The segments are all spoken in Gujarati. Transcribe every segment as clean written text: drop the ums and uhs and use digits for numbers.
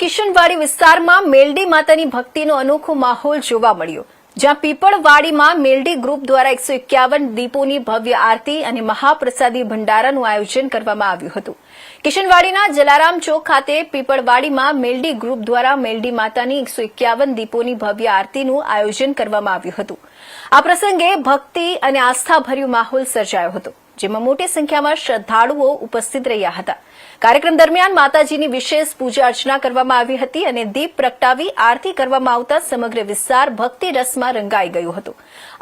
કિશનવાડી વિસ્તારમાં મેલડી માતાની ભક્તિનો અનોખો માહોલ જોવા મળ્યો, જ્યાં પીપળવાડીમાં મેલડી ગ્રુપ દ્વારા 151 દીપોની ભવ્ય આરતી અને મહાપ્રસાદી ભંડારાનું આયોજન કરવામાં આવ્યું હતું। કિશનવાડીના જલારામ ચોક ખાતે પીપળવાડીમાં મેલડી ગ્રુપ દ્વારા મેલડી માતાની 151 દીપોની ભવ્ય આરતીનું આયોજન કરવામાં આવ્યું હતું। આ પ્રસંગે ભક્તિ અને આસ્થાભર્યો માહોલ સર્જાયો હતો, જેમાં મોટી સંખ્યામાં શ્રદ્ધાળુઓ ઉપસ્થિત રહ્યા હતા। કાર્યક્રમ દરમિયાન માતાજીની વિશેષ પૂજા અર્ચના કરવામાં આવી હતી અને દીપ પ્રગટાવી આરતી કરવામાં આવતા સમગ્ર વિસ્તાર ભક્તિ રસમાં રંગાઈ ગયો હતો।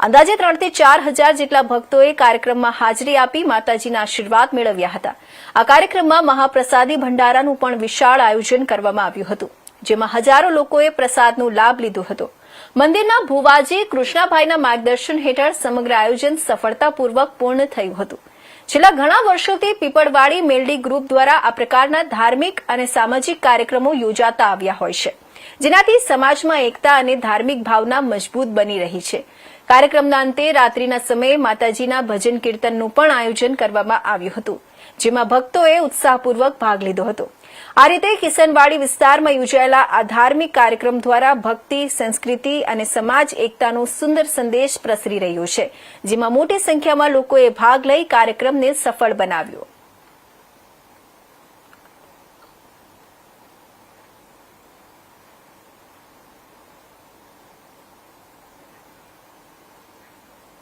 અંદાજે 3 થી 4 હજાર જેટલા ભક્તોએ કાર્યક્રમમાં હાજરી આપી માતાજીના આશીર્વાદ મેળવ્યા હતા। આ કાર્યક્રમમાં મહાપ્રસાદી ભંડારાનું પણ વિશાળ આયોજન કરવામાં આવ્યું હતું, જેમાં હજારો લોકોએ પ્રસાદનો લાભ લીધો હતો। મંદિરના ભુવાજી કૃષ્ણાભાઈના માર્ગદર્શન હેઠળ સમગ્ર આયોજન સફળતાપૂર્વક પૂર્ણ થયું હતું। છેલ્લા ઘણા વર્ષોથી પીપળવાડી મેલડી ગ્રુપ દ્વારા આ પ્રકારના ધાર્મિક અને સામાજિક કાર્યક્રમો યોજાતા આવ્યા હોય છે, જેનાથી સમાજમાં એકતા અને ધાર્મિક ભાવના મજબૂત બની રહી છે। કાર્યક્રમના અંતે રાત્રિના સમયે માતાજીના ભજન કીર્તનનું પણ આયોજન કરવામાં આવ્યું હતું, જેમાં ભક્તોએ ઉત્સાહપૂર્વક ભાગ લીધો હતો। આ રીતે કિશનવાડી વિસ્તારમાં યોજાયેલા આ ધાર્મિક કાર્યક્રમ દ્વારા ભક્તિ, સંસ્કૃતિ અને સમાજ એકતાનો સુંદર સંદેશ પ્રસરી રહ્યો છે, જેમાં મોટી સંખ્યામાં લોકોએ ભાગ લઈ કાર્યક્રમને સફળ બનાવ્યો।